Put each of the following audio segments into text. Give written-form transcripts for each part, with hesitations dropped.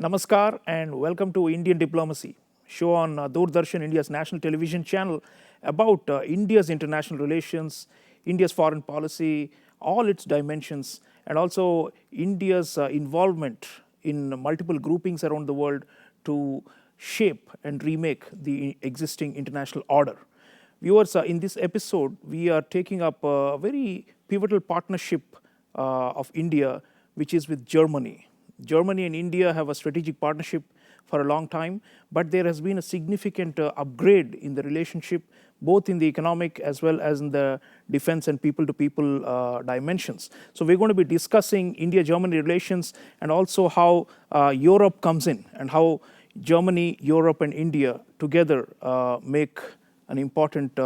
Namaskar and welcome to Indian Diplomacy, show on Doordarshan, India's national television channel about India's international relations, India's foreign policy, all its dimensions, and also India's involvement in multiple groupings around the world to shape and remake the existing international order. Viewers, in this episode, we are taking up a very pivotal partnership of India, which is with Germany. Germany and India have a strategic partnership for a long time, but there has been a significant upgrade in the relationship, both in the economic as well as in the defense and people to people dimensions. So, we're going to be discussing India Germany relations and also how Europe comes in and how Germany, Europe, and India together make an important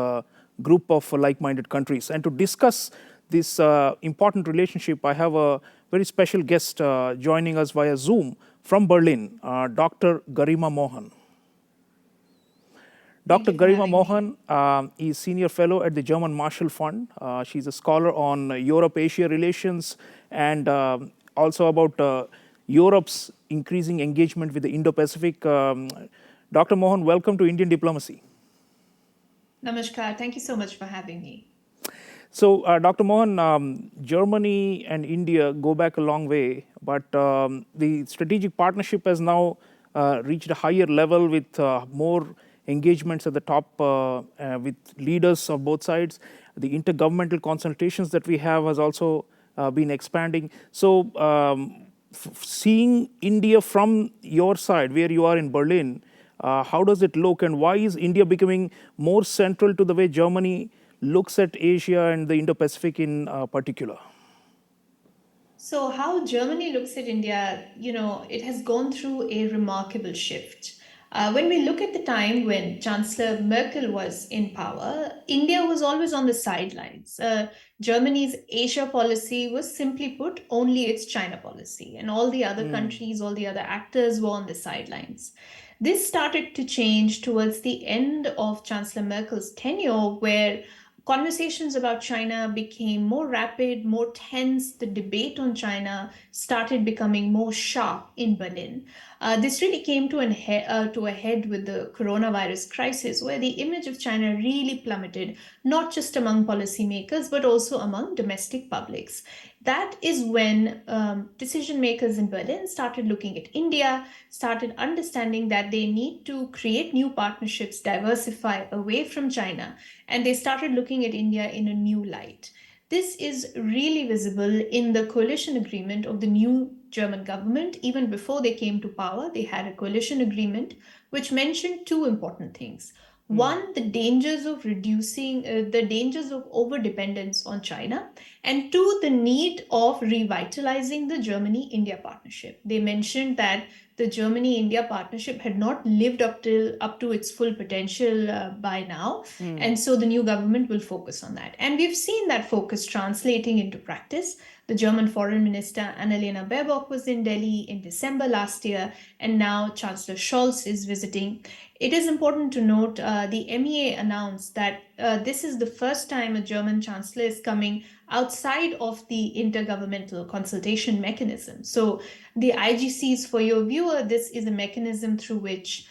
group of like-minded countries. And to discuss this important relationship, I have a very special guest joining us via Zoom from Berlin, Dr. Garima Mohan. Dr. Garima Mohan is Senior Fellow at the German Marshall Fund. She's a scholar on Europe-Asia relations and also about Europe's increasing engagement with the Indo-Pacific. Dr. Mohan, welcome to Indian Diplomacy. Namaskar. Thank you so much for having me. So, Dr. Mohan, Germany and India go back a long way, but the strategic partnership has now reached a higher level with more engagements at the top with leaders of both sides. The intergovernmental consultations that we have has also been expanding. So, seeing India from your side, where you are in Berlin, how does it look, and why is India becoming more central to the way Germany looks at Asia and the Indo-Pacific in particular? So, how Germany looks at India, it has gone through a remarkable shift. When we look at the time when Chancellor Merkel was in power, India was always on the sidelines. Germany's Asia policy was simply put only its China policy, and all the other countries, all the other actors were on the sidelines. This started to change towards the end of Chancellor Merkel's tenure, where conversations about China became more rapid, more tense. The debate on China started becoming more sharp in Berlin. This really came to a head with the coronavirus crisis, where the image of China really plummeted, not just among policymakers, but also among domestic publics. That is when decision makers in Berlin started looking at India, started understanding that they need to create new partnerships, diversify away from China, and they started looking at India in a new light. This is really visible in the coalition agreement of the new German government. Even before they came to power, they had a coalition agreement which mentioned two important things. One, the dangers of the dangers of over dependence on China, and two, the need of revitalizing the Germany India partnership. They mentioned that the Germany India partnership had not lived up to its full potential by now, and so the new government will focus on that. And we've seen that focus translating into practice. The German Foreign Minister Annalena Baerbock was in Delhi in December last year, and now Chancellor Scholz is visiting. It is important to note the MEA announced that this is the first time a German chancellor is coming outside of the intergovernmental consultation mechanism. So the IGCs, for your viewer, this is a mechanism through which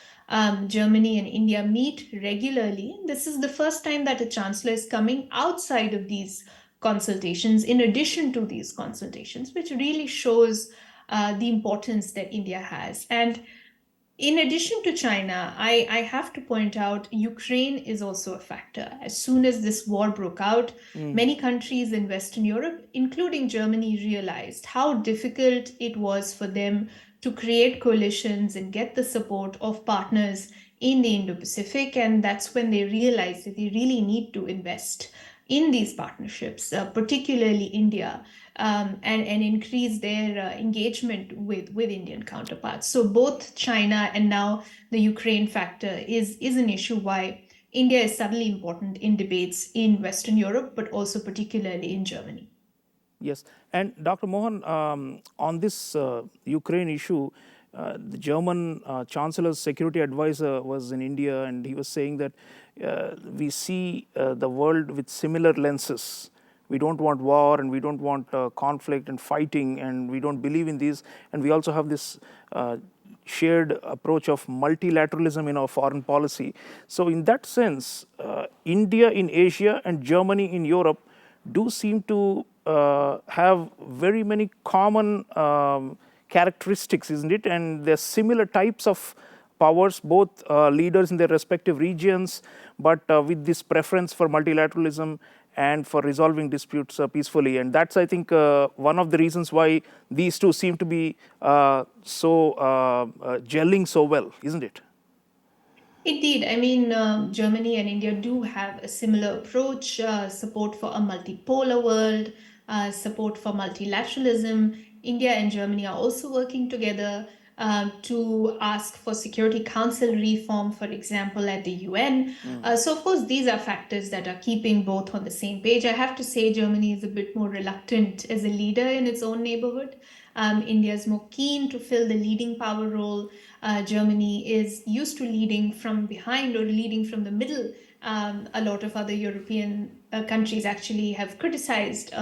Germany and India meet regularly. This is the first time that a chancellor is coming outside of these consultations, in addition to these consultations, which really shows the importance that India has. And in addition to China, I have to point out Ukraine is also a factor. As soon as this war broke out, many countries in Western Europe, including Germany, realized how difficult it was for them to create coalitions and get the support of partners in the Indo-Pacific. And that's when they realized that they really need to invest in these partnerships, particularly India, and increase their engagement with Indian counterparts. So both China and now the Ukraine factor is an issue why India is suddenly important in debates in Western Europe, but also particularly in Germany. Yes, and Dr. Mohan, on this Ukraine issue, the German Chancellor's security advisor was in India, and he was saying that we see the world with similar lenses We don't want war, and we don't want conflict and fighting, and we don't believe in these. And we also have this shared approach of multilateralism in our foreign policy. So in that sense, India in Asia and Germany in Europe do seem to have very many common characteristics, isn't it? And they're similar types of powers, both leaders in their respective regions, but with this preference for multilateralism and for resolving disputes peacefully. And that's, I think, one of the reasons why these two seem to be gelling so well, isn't it? Indeed, I mean, Germany and India do have a similar approach, support for a multipolar world, support for multilateralism. India and Germany are also working together to ask for Security Council reform, for example, at the UN. So, of course, these are factors that are keeping both on the same page. I have to say, Germany is a bit more reluctant as a leader in its own neighborhood. India is more keen to fill the leading power role. Germany is used to leading from behind or leading from the middle. A lot of other European countries actually have criticized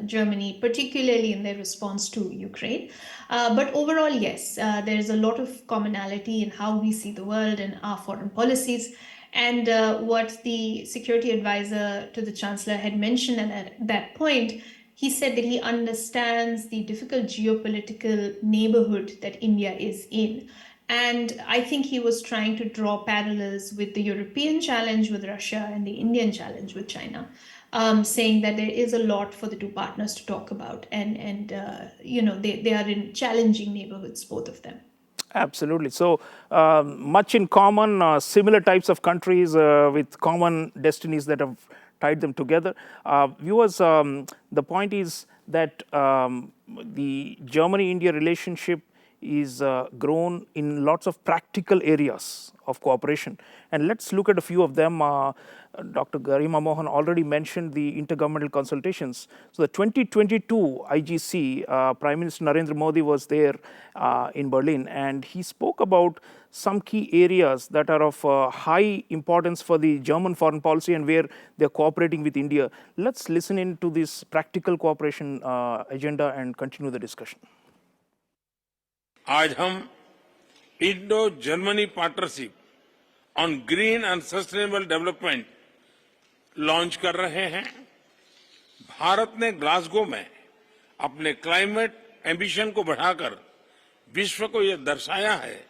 Germany, particularly in their response to Ukraine. But overall, yes, there is a lot of commonality in how we see the world and our foreign policies. And what the security advisor to the chancellor had mentioned at that point, he said that he understands the difficult geopolitical neighborhood that India is in. And I think he was trying to draw parallels with the European challenge with Russia and the Indian challenge with China, saying that there is a lot for the two partners to talk about. And they are in challenging neighborhoods, both of them. Absolutely. So much in common, similar types of countries with common destinies that have tied them together. Viewers, the point is that the Germany-India relationship is grown in lots of practical areas of cooperation. And let's look at a few of them. Dr. Garima Mohan already mentioned the intergovernmental consultations. So the 2022 IGC, Prime Minister Narendra Modi was there in Berlin, and he spoke about some key areas that are of high importance for the German foreign policy and where they're cooperating with India. Let's listen in to this practical cooperation agenda and continue the discussion. आज हम Indo Germany partnership on green and sustainable development launch कर रहे हैं। भारत ने Glasgow में अपने climate ambition को बढ़ाकर विश्व को यह दर्शाया है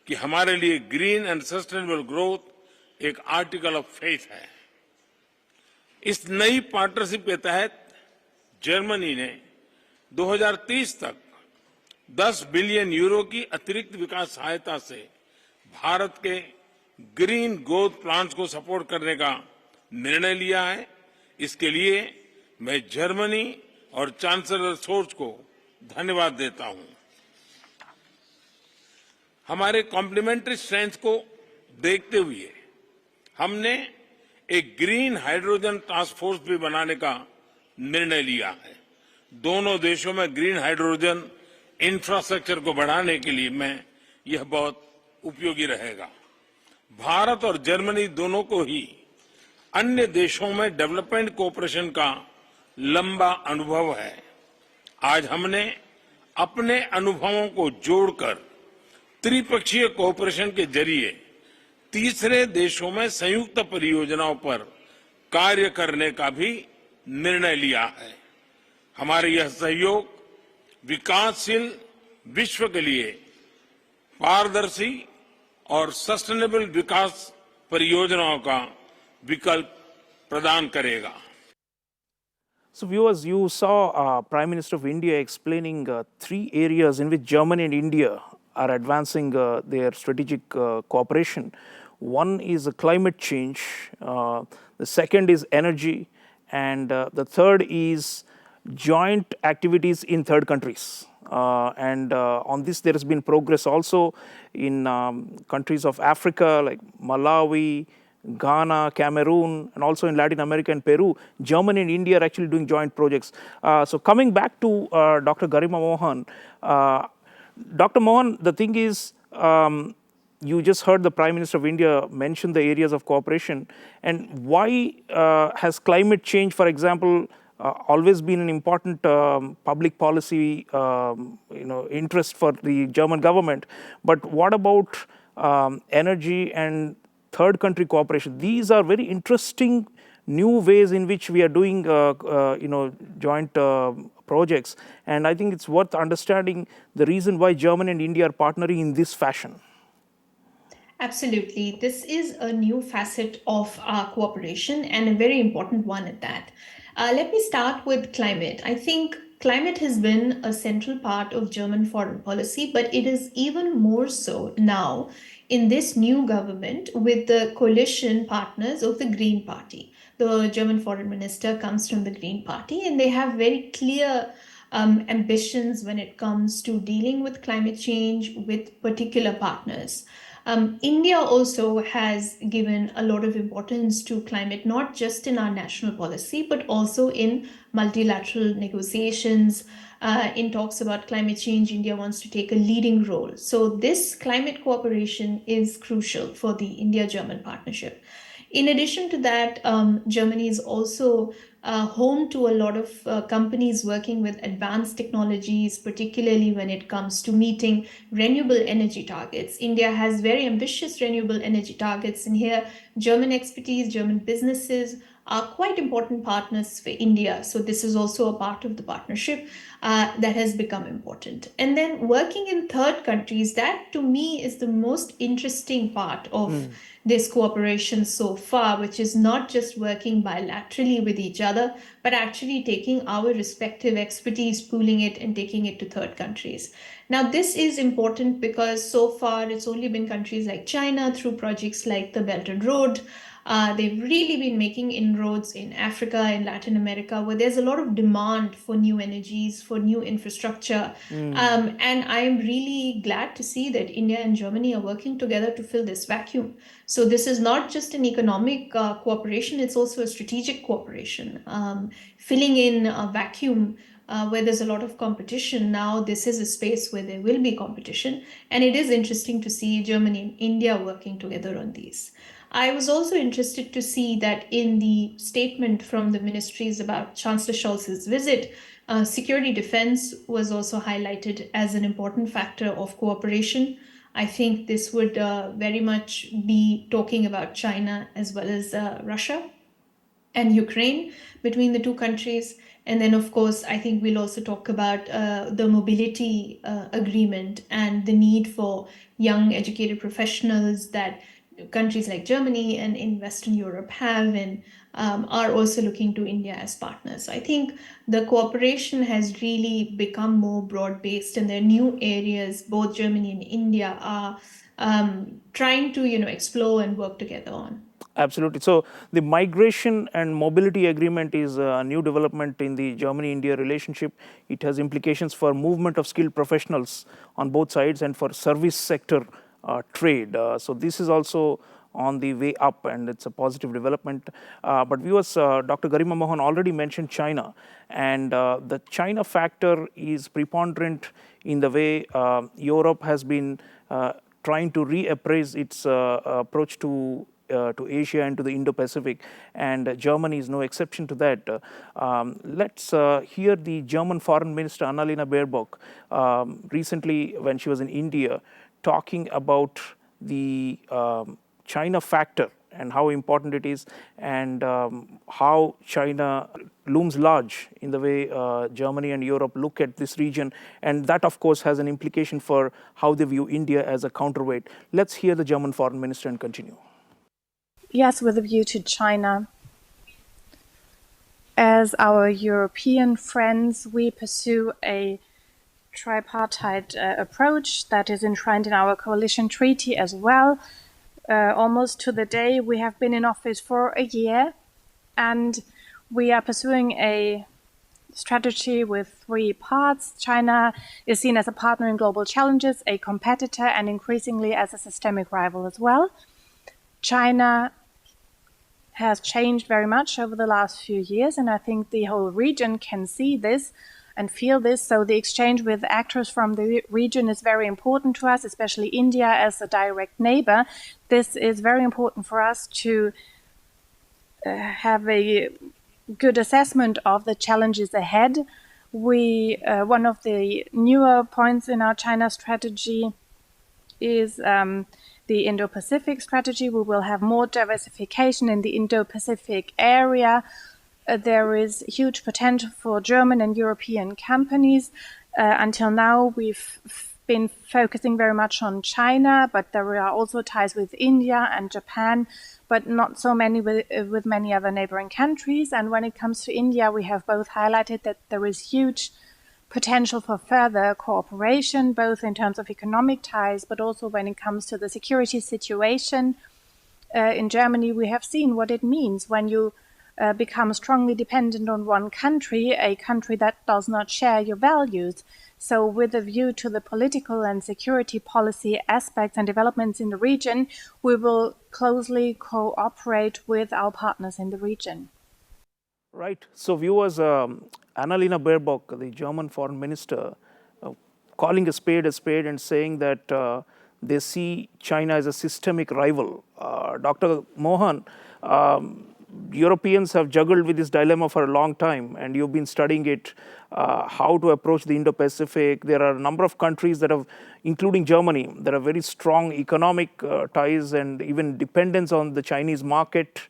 कि हमारे लिए ग्रीन एंड सस्टेनेबल ग्रोथ एक आर्टिकल ऑफ फेथ है। इस नई पार्टनरशिप के तहत जर्मनी ने 2030 तक 10 बिलियन यूरो की अतिरिक्त विकास सहायता से भारत के ग्रीन ग्रोथ प्लान्स को सपोर्ट करने का निर्णय लिया है। इसके लिए मैं जर्मनी और चांसलर शोर्ज को धन्यवाद देता हूं। हमारे कॉम्प्लीमेंट्री स्ट्रेंथ को देखते हुए हमने एक ग्रीन हाइड्रोजन टास्क फोर्स भी बनाने का निर्णय लिया है। दोनों देशों में ग्रीन हाइड्रोजन इंफ्रास्ट्रक्चर को बढ़ाने के लिए में यह बहुत उपयोगी रहेगा। भारत और जर्मनी दोनों को ही अन्य देशों में डेवलपमेंट कोऑपरेशन का लंबा अनुभव है। आज हमने अपने अनुभवों को जोड़कर त्रिपक्षीय कोऑपरेशन के जरिए तीसरे देशों में संयुक्त परियोजनाओं पर कार्य करने का भी निर्णय लिया है। हमारे यह सहयोग विकासशील विश्व के लिए पारदर्शी और सस्टेनेबल विकास परियोजनाओं का विकल्प प्रदान करेगा। So viewers, you saw Prime Minister of India explaining 3 areas in which Germany and India are advancing their strategic cooperation. One is climate change, the second is energy, and the third is joint activities in third countries. And on this there has been progress also in countries of Africa like Malawi, Ghana, Cameroon, and also in Latin America and Peru. Germany and India are actually doing joint projects. So coming back to Dr. Garima Mohan, Dr. Mohan, the thing is, you just heard the Prime Minister of India mention the areas of cooperation. And why has climate change, for example, always been an important public policy interest for the German government. But what about energy and third country cooperation? These are very interesting new ways in which we are doing joint projects, and I think it's worth understanding the reason why Germany and India are partnering in this fashion. Absolutely. This is a new facet of our cooperation and a very important one at that. Let me start with climate. I think climate has been a central part of German foreign policy, but it is even more so now in this new government with the coalition partners of the Green Party. The German foreign minister comes from the Green Party, and they have very clear ambitions when it comes to dealing with climate change with particular partners. India also has given a lot of importance to climate, not just in our national policy, but also in multilateral negotiations. In talks about climate change, India wants to take a leading role. So, this climate cooperation is crucial for the India German partnership. In addition to that, Germany is also home to a lot of companies working with advanced technologies, particularly when it comes to meeting renewable energy targets. India has very ambitious renewable energy targets, and here German expertise, German businesses are quite important partners for India. So this is also a part of the partnership that has become important. And then working in third countries, that to me is the most interesting part of this cooperation so far, which is not just working bilaterally with each other, but actually taking our respective expertise, pooling it, and taking it to third countries. Now, this is important because so far it's only been countries like China through projects like the Belt and Road. They've really been making inroads in Africa and Latin America, where there's a lot of demand for new energies, for new infrastructure. And I'm really glad to see that India and Germany are working together to fill this vacuum. So this is not just an economic cooperation, it's also a strategic cooperation. Filling in a vacuum where there's a lot of competition. Now, this is a space where there will be competition. And it is interesting to see Germany and India working together on these. I was also interested to see that in the statement from the ministries about Chancellor Scholz's visit, security defense was also highlighted as an important factor of cooperation. I think this would very much be talking about China as well as Russia and Ukraine between the two countries. And then, of course, I think we'll also talk about the mobility agreement and the need for young educated professionals that countries like Germany and in Western Europe have and are also looking to India as partners. So I think the cooperation has really become more broad-based, and there are new areas both Germany and India are trying to explore and work together on. Absolutely. So the migration and mobility agreement is a new development in the Germany-India relationship. It has implications for movement of skilled professionals on both sides and for service sector trade. So this is also on the way up, and it's a positive development. But viewers, Dr. Garima Mohan already mentioned China, and the China factor is preponderant in the way Europe has been trying to reappraise its approach to Asia and to the Indo-Pacific, and Germany is no exception to that. Let's hear the German Foreign Minister Annalena Baerbock recently when she was in India talking about the China factor and how important it is, and how China looms large in the way Germany and Europe look at this region. And that, of course, has an implication for how they view India as a counterweight. Let's hear the German Foreign Minister and continue. Yes, with a view to China. As our European friends, we pursue a tripartite approach that is enshrined in our coalition treaty as well. Almost to the day, we have been in office for a year, and we are pursuing a strategy with three parts. China is seen as a partner in global challenges, a competitor, and increasingly as a systemic rival as well. China has changed very much over the last few years, and I think the whole region can see this and feel this. So the exchange with actors from the region is very important to us, especially India as a direct neighbor. This is very important for us to have a good assessment of the challenges ahead. One of the newer points in our China strategy is the Indo-Pacific strategy. We will have more diversification in the Indo-Pacific area. There is huge potential for German and European companies. Until now, we've been focusing very much on China, but there are also ties with India and Japan, but not so many with many other neighboring countries. And when it comes to India, we have both highlighted that there is huge potential for further cooperation, both in terms of economic ties, but also when it comes to the security situation. In Germany, we have seen what it means when you become strongly dependent on one country, a country that does not share your values. So with a view to the political and security policy aspects and developments in the region, we will closely cooperate with our partners in the region. Right. So viewers, Annalena Baerbock, the German foreign minister, calling a spade and saying that they see China as a systemic rival. Dr. Mohan, Europeans have juggled with this dilemma for a long time, and you've been studying it, how to approach the Indo-Pacific. There are a number of countries that have, including Germany, that have very strong economic ties and even dependence on the Chinese market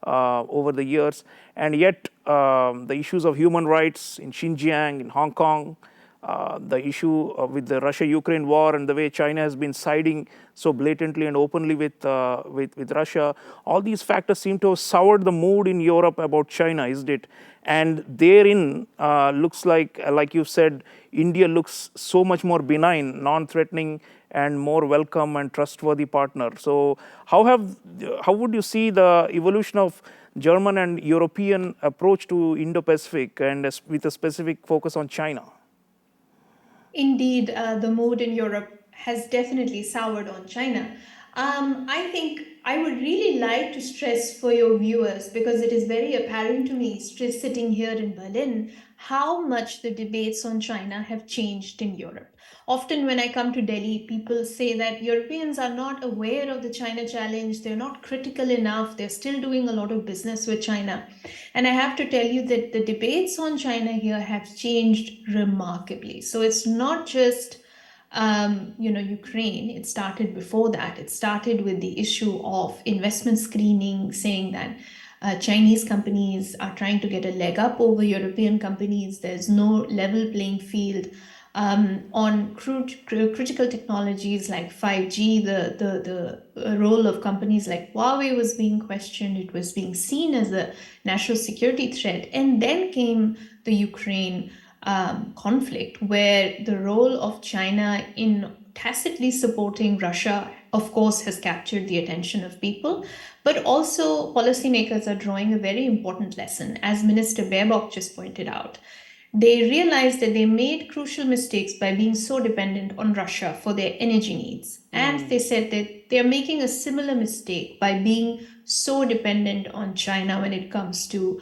over the years. And yet, the issues of human rights in Xinjiang, in Hong Kong, the issue with the Russia-Ukraine war and the way China has been siding so blatantly and openly with Russia, all these factors seem to have soured the mood in Europe about China, isn't it? And therein looks like you said, India looks so much more benign, non-threatening, and more welcome and trustworthy partner. So how would you see the evolution of German and European approach to Indo-Pacific, and with a specific focus on China? Indeed, the mood in Europe has definitely soured on China. I think I would really like to stress for your viewers, because it is very apparent to me, sitting here in Berlin, how much the debates on China have changed in Europe. Often, when I come to Delhi, people say that Europeans are not aware of the China challenge, they're not critical enough, they're still doing a lot of business with China. And I have to tell you that the debates on China here have changed remarkably. So it's not just Ukraine. It started before that. It started with the issue of investment screening, saying that Chinese companies are trying to get a leg up over European companies. There's no level playing field. On critical technologies like 5G, the role of companies like Huawei was being questioned. It was being seen as a national security threat. And then came the Ukraine conflict, where the role of China in tacitly supporting Russia, of course, has captured the attention of people. But also, policymakers are drawing a very important lesson, as Minister Baerbock just pointed out. They realized that they made crucial mistakes by being so dependent on Russia for their energy needs. And they said that they're making a similar mistake by being so dependent on China when it comes to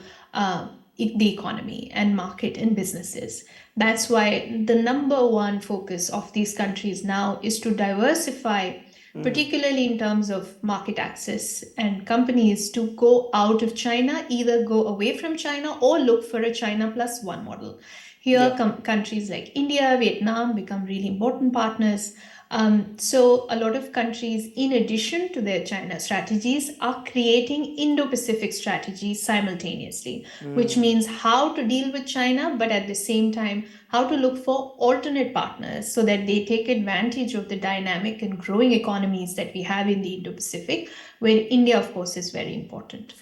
the economy and market and businesses. That's why the number one focus of these countries now is to diversify, particularly in terms of market access, and companies to go out of China, either go away from China or look for a China plus one model. Here, countries like India, Vietnam become really important partners. So a lot of countries, in addition to their China strategies, are creating Indo-Pacific strategies simultaneously, which means how to deal with China, but at the same time, how to look for alternate partners so that they take advantage of the dynamic and growing economies that we have in the Indo-Pacific, where India, of course, is very important.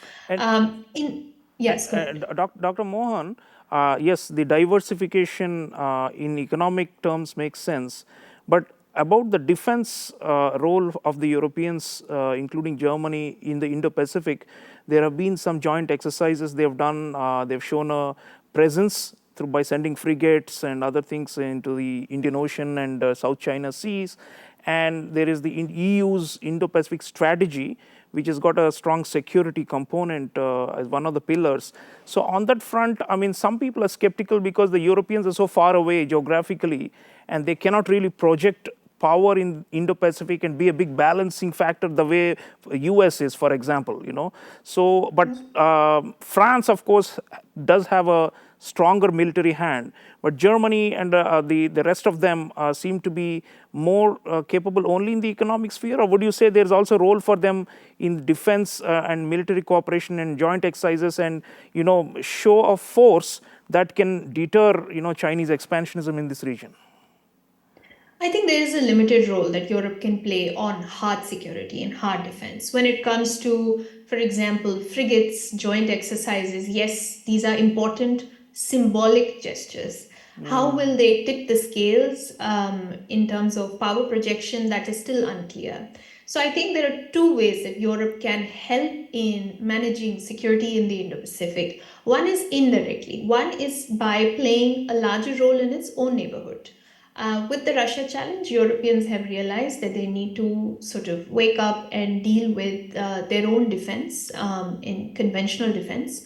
Yes, go ahead. Dr. Mohan, yes, the diversification in economic terms makes sense, but about the defense role of the Europeans, including Germany, in the Indo-Pacific, there have been some joint exercises they have done. They've shown a presence by sending frigates and other things into the Indian Ocean and South China Seas. And there is the EU's Indo-Pacific strategy, which has got a strong security component as one of the pillars. So on that front, I mean, some people are skeptical because the Europeans are so far away geographically, and they cannot really project power in Indo-Pacific and be a big balancing factor the way US is, for example, So, but France, of course, does have a stronger military hand, but Germany and the rest of them seem to be more capable only in the economic sphere, or would you say there's also a role for them in defense and military cooperation and joint exercises and show of force that can deter Chinese expansionism in this region? I think there is a limited role that Europe can play on hard security and hard defense. When it comes to, for example, frigates, joint exercises, yes, these are important symbolic gestures. How will they tip the scales in terms of power projection? That is still unclear. So I think there are two ways that Europe can help in managing security in the Indo-Pacific. One is indirectly. One is by playing a larger role in its own neighborhood. With the Russia challenge, Europeans have realized that they need to sort of wake up and deal with their own defense in conventional defense.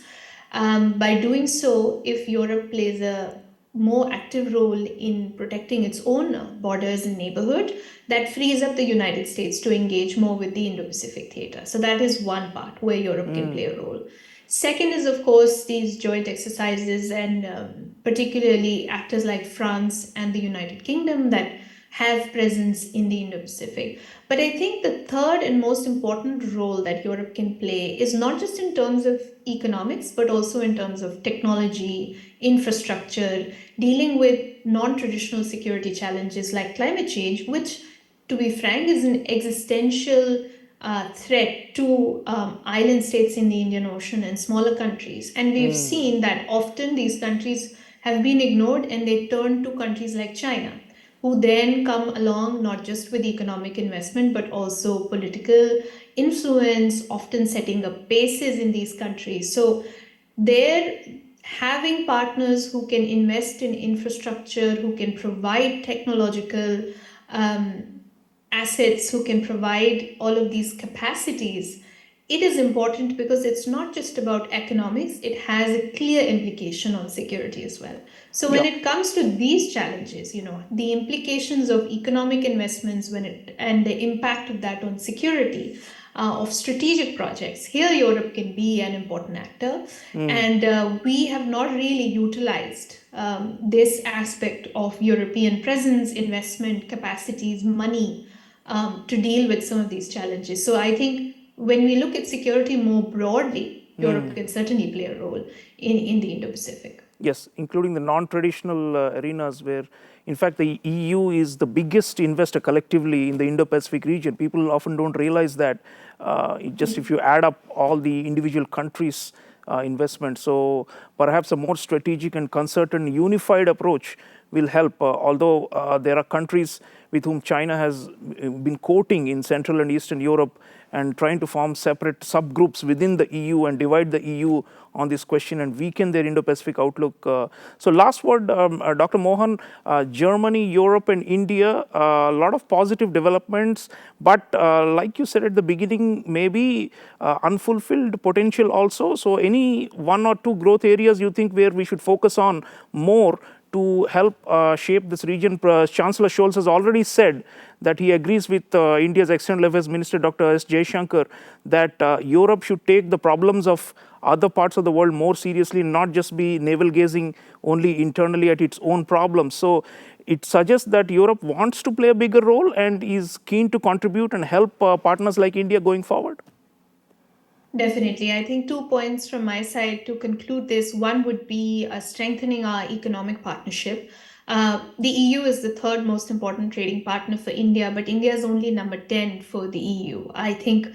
By doing so, if Europe plays a more active role in protecting its own borders and neighborhood, that frees up the United States to engage more with the Indo-Pacific theater. So that is one part where Europe can play a role. Second is, of course, these joint exercises and particularly actors like France and the United Kingdom that have presence in the Indo-Pacific. But I think the third and most important role that Europe can play is not just in terms of economics, but also in terms of technology, infrastructure, dealing with non-traditional security challenges like climate change, which, to be frank, is an existential threat to island states in the Indian Ocean and smaller countries. And we've seen that often these countries have been ignored and they turn to countries like China, who then come along not just with economic investment, but also political influence, often setting up bases in these countries. So they're having partners who can invest in infrastructure, who can provide technological assets, who can provide all of these capacities. It is important because it's not just about economics, it has a clear implication on security as well. So when it comes to these challenges, the implications of economic investments and the impact of that on security, of strategic projects, here Europe can be an important actor. And we have not really utilized this aspect of European presence, investment, capacities, money to deal with some of these challenges. So I think when we look at security more broadly, Europe can certainly play a role in the Indo-Pacific. Yes, including the non-traditional arenas where, in fact, the EU is the biggest investor collectively in the Indo-Pacific region. People often don't realize that if you add up all the individual countries' investment. So perhaps a more strategic and concerted and unified approach will help, although there are countries with whom China has been courting in Central and Eastern Europe and trying to form separate subgroups within the EU and divide the EU on this question and weaken their Indo-Pacific outlook. So last word, Dr. Mohan, Germany, Europe and India, a lot of positive developments, but like you said at the beginning, maybe unfulfilled potential also. So any one or two growth areas you think where we should focus on more to help shape this region? Chancellor Scholz has already said that he agrees with India's External Affairs Minister Dr. S. Jaishankar that Europe should take the problems of other parts of the world more seriously, not just be navel gazing only internally at its own problems. So it suggests that Europe wants to play a bigger role and is keen to contribute and help partners like India going forward. Definitely. I think 2 points from my side to conclude this. One would be strengthening our economic partnership. The EU is the third most important trading partner for India, but India is only number 10 for the EU. I think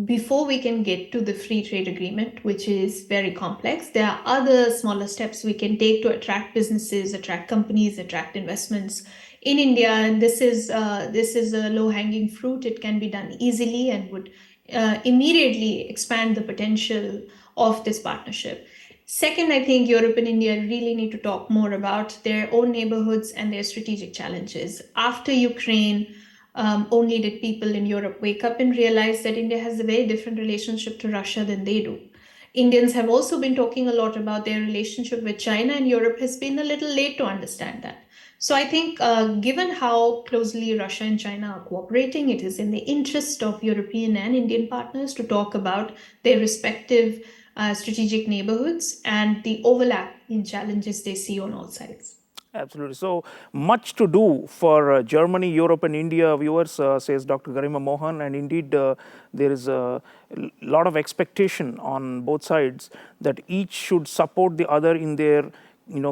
before we can get to the free trade agreement, which is very complex, there are other smaller steps we can take to attract businesses, attract companies, attract investments in India. And this is a low-hanging fruit. It can be done easily and would immediately expand the potential of this partnership. Second, I think Europe and India really need to talk more about their own neighborhoods and their strategic challenges. After Ukraine, only did people in Europe wake up and realize that India has a very different relationship to Russia than they do. Indians have also been talking a lot about their relationship with China, and Europe has been a little late to understand that. So I think, given how closely Russia and China are cooperating, it is in the interest of European and Indian partners to talk about their respective strategic neighborhoods and the overlap in challenges they see on all sides. Absolutely. So much to do for Germany, Europe, and India viewers, says Dr. Garima Mohan. And indeed, there is a lot of expectation on both sides that each should support the other in their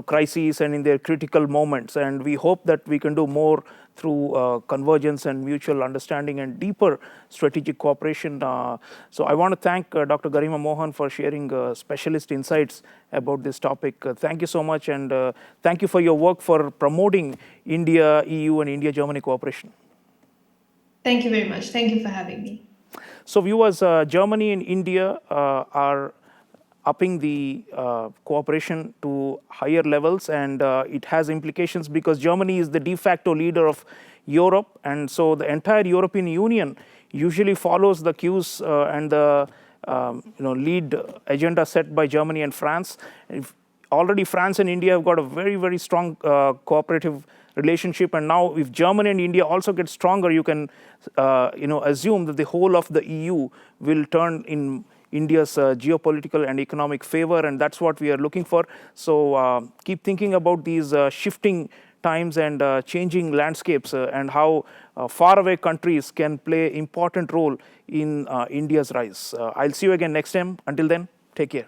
crises and in their critical moments. And we hope that we can do more through convergence and mutual understanding and deeper strategic cooperation. So I want to thank Dr. Garima Mohan for sharing specialist insights about this topic. Thank you so much, and thank you for your work for promoting India, EU, and India-Germany cooperation. Thank you very much. Thank you for having me. So viewers, Germany and India are upping the cooperation to higher levels, and it has implications because Germany is the de facto leader of Europe, and so the entire European Union usually follows the cues and the lead agenda set by Germany and France. Already France and India have got a very, very strong cooperative relationship, and now if Germany and India also get stronger, you can assume that the whole of the EU will turn in India's geopolitical and economic favor, and that's what we are looking for. So keep thinking about these shifting times and changing landscapes and how faraway countries can play important role in India's rise. I'll see you again next time. Until then, take care.